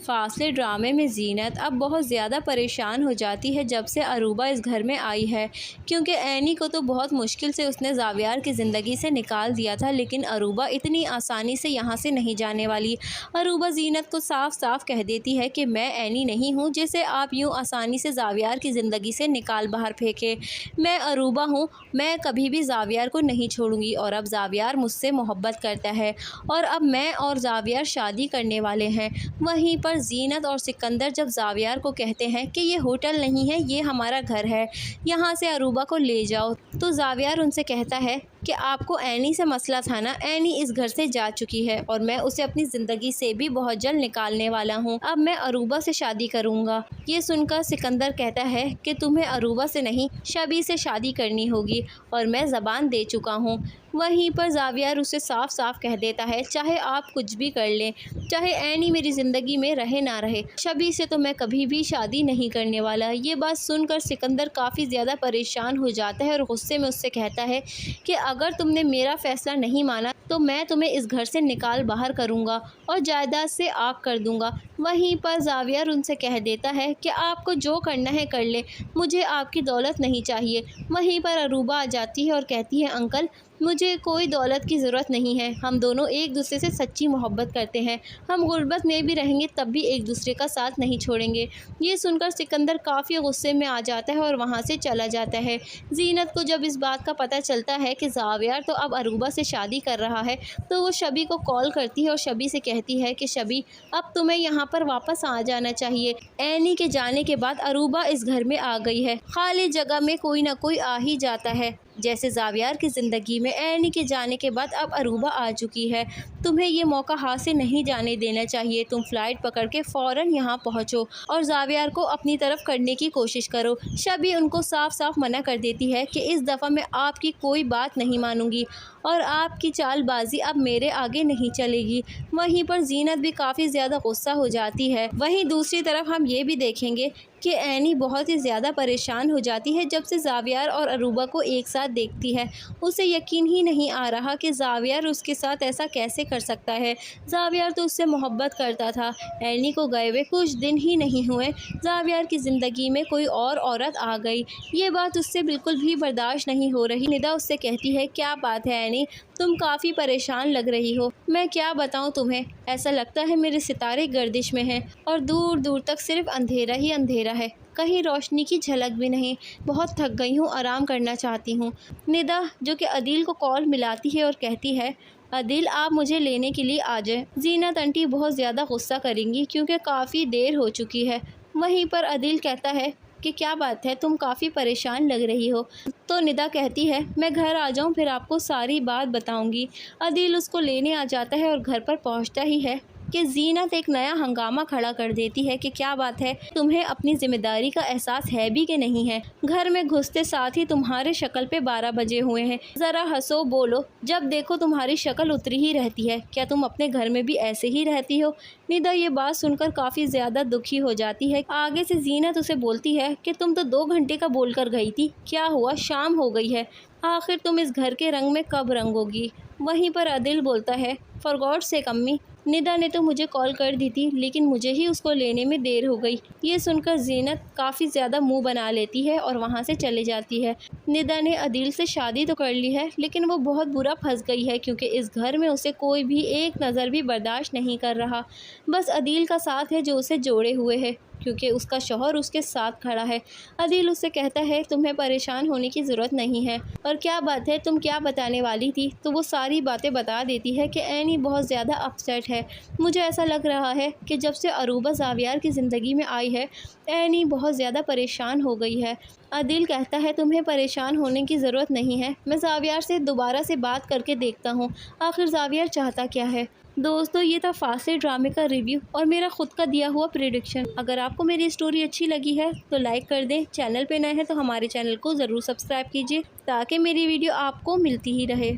फासले ड्रामे में ज़ीनत अब बहुत ज़्यादा परेशान हो जाती है जब से अरूबा इस घर में आई है, क्योंकि ऐनी को तो बहुत मुश्किल से उसने ज़ावियार की ज़िंदगी से निकाल दिया था, लेकिन अरूबा इतनी आसानी से यहाँ से नहीं जाने वाली। अरूबा ज़ीनत को साफ साफ कह देती है कि मैं ऐनी नहीं हूँ जिसे आप यूँ आसानी से ज़ावियार की ज़िंदगी से निकाल बाहर फेंके। मैं अरूबा हूँ, मैं कभी भी ज़ावियार को नहीं छोड़ूंगी और अब ज़ावियार मुझसे मोहब्बत करता है और अब मैं और ज़ावियार शादी करने वाले हैं। वहीं पर ज़ीनत और सिकंदर जब ज़ावियार को कहते हैं कि ये होटल नहीं है, ये हमारा घर है, यहाँ से अरूबा को ले जाओ, तो ज़ावियार उनसे कहता है कि आपको ऐनी से मसला था ना, ऐनी इस घर से जा चुकी है और मैं उसे अपनी ज़िंदगी से भी बहुत जल्द निकालने वाला हूँ। अब मैं अरूबा से शादी करूँगा। ये सुनकर सिकंदर कहता है कि तुम्हें अरूबा से नहीं, शबी से शादी करनी होगी और मैं ज़बान दे चुका हूँ। वहीं पर ज़ावियार उसे साफ साफ कह देता है, चाहे आप कुछ भी कर लें, चाहे ऐनी मेरी ज़िंदगी में रहे ना रहे, शबी से तो मैं कभी भी शादी नहीं करने वाला। ये बात सुनकर सिकंदर काफ़ी ज़्यादा परेशान हो जाता है और गुस्से में उससे कहता है कि अगर तुमने मेरा फ़ैसला नहीं माना तो मैं तुम्हें इस घर से निकाल बाहर करूँगा और जायदाद से आग कर दूँगा। वहीं पर ज़ावियार उनसे कह देता है कि आपको जो करना है कर ले, मुझे आपकी दौलत नहीं चाहिए। वहीं पर अरूबा आ जाती है और कहती है, अंकल मुझे कोई दौलत की ज़रूरत नहीं है, हम दोनों एक दूसरे से सच्ची मोहब्बत करते हैं, हम गुर्बत में भी रहेंगे तब भी एक दूसरे का साथ नहीं छोड़ेंगे। ये सुनकर सिकंदर काफ़ी गुस्से में आ जाता है और वहाँ से चला जाता है। ज़ीनत को जब इस बात का पता चलता है कि ज़ावियार तो अब अरूबा से शादी कर रहा है, तो वो शबी को कॉल करती है और शबी से कहती है कि शबी अब तुम्हें यहाँ पर वापस आ जाना चाहिए। ऐनी के जाने के बाद अरूबा इस घर में आ गई है, खाली जगह में कोई ना कोई आ ही जाता है। जैसे ज़ावियार की ज़िंदगी में ऐनी के जाने के बाद अब अरूबा आ चुकी है। तुम्हें ये मौका हाथ से नहीं जाने देना चाहिए। तुम फ़्लाइट पकड़ के फ़ौरन यहाँ पहुँचो और ज़ावियार को अपनी तरफ करने की कोशिश करो। शबी उनको साफ साफ मना कर देती है कि इस दफ़ा मैं आपकी कोई बात नहीं मानूंगी और आपकी चालबाजी अब मेरे आगे नहीं चलेगी। वहीं पर ज़ीनत भी काफ़ी ज़्यादा गुस्सा हो जाती है। वहीं दूसरी तरफ हम ये भी देखेंगे कि ऐनी बहुत ही ज़्यादा परेशान हो जाती है जब से ज़ावियार और अरूबा को एक साथ देखती है। उसे यकीन ही नहीं आ रहा कि ज़ावियार उसके साथ ऐसा कैसे कर सकता है। ज़ावियार तो उससे मोहब्बत करता था। ऐनी को गए हुए कुछ दिन ही नहीं हुए, ज़ावियार की ज़िंदगी में कोई और औरत आ गई। ये बात उससे बिल्कुल भी बर्दाश्त नहीं हो रही। निदा उससे कहती है, क्या बात है ऐनी, तुम काफ़ी परेशान लग रही हो। मैं क्या बताऊँ तुम्हें, ऐसा लगता है मेरे सितारे गर्दिश में हैं और दूर दूर तक सिर्फ अंधेरा ही अंधेरा है, कहीं रोशनी की झलक भी नहीं। बहुत थक गई हूँ, आराम करना चाहती हूँ। निदा जो कि अदील को कॉल मिलाती है और कहती है, अदील आप मुझे लेने के लिए आ जाए। ज़ीनत आंटी बहुत ज़्यादा गुस्सा करेंगी क्योंकि काफ़ी देर हो चुकी है। वहीं पर अदील कहता है कि क्या बात है, तुम काफ़ी परेशान लग रही हो। तो निदा कहती है, मैं घर आ जाऊं फिर आपको सारी बात बताऊंगी। अदील उसको लेने आ जाता है और घर पर पहुंचता ही है कि ज़ीनत एक नया हंगामा खड़ा कर देती है कि क्या बात है, तुम्हें अपनी जिम्मेदारी का एहसास है भी कि नहीं है। घर में घुसते साथ ही तुम्हारे शक्ल पे 12 बजे हुए हैं, ज़रा हंसो बोलो, जब देखो तुम्हारी शक्ल उतरी ही रहती है। क्या तुम अपने घर में भी ऐसे ही रहती हो? निदा ये बात सुनकर काफ़ी ज़्यादा दुखी हो जाती है। आगे से ज़ीनत उसे बोलती है कि तुम तो 2 घंटे का बोल कर गई थी, क्या हुआ, शाम हो गई है, आखिर तुम इस घर के रंग में कब रंगोगी? वहीं पर अदिल बोलता है, फॉर गॉड सेक अम्मी, निदा ने तो मुझे कॉल कर दी थी लेकिन मुझे ही उसको लेने में देर हो गई। ये सुनकर ज़ीनत काफ़ी ज़्यादा मुंह बना लेती है और वहाँ से चले जाती है। निदा ने अदील से शादी तो कर ली है लेकिन वो बहुत बुरा फंस गई है क्योंकि इस घर में उसे कोई भी एक नज़र भी बर्दाश्त नहीं कर रहा। बस अदील का साथ है जो उसे जोड़े हुए है क्योंकि उसका शौहर उसके साथ खड़ा है। अदील उससे कहता है, तुम्हें परेशान होने की ज़रूरत नहीं है, और क्या बात है, तुम क्या बताने वाली थी? तो वो सारी बातें बता देती है कि ऐनी बहुत ज़्यादा अपसेट है। मुझे ऐसा लग रहा है कि जब से अरूबा ज़ावियार की ज़िंदगी में आई है, ऐनी बहुत ज़्यादा परेशान हो गई है। अदील कहता है, तुम्हें परेशान होने की ज़रूरत नहीं है, मैं ज़ावियार से दोबारा से बात करके देखता हूँ, आखिर ज़ावियार चाहता क्या है। दोस्तों ये था फासले ड्रामे का रिव्यू और मेरा खुद का दिया हुआ प्रेडिक्शन। अगर आपको मेरी स्टोरी अच्छी लगी है तो लाइक कर दें, चैनल पे नए हैं तो हमारे चैनल को ज़रूर सब्सक्राइब कीजिए ताकि मेरी वीडियो आपको मिलती ही रहे।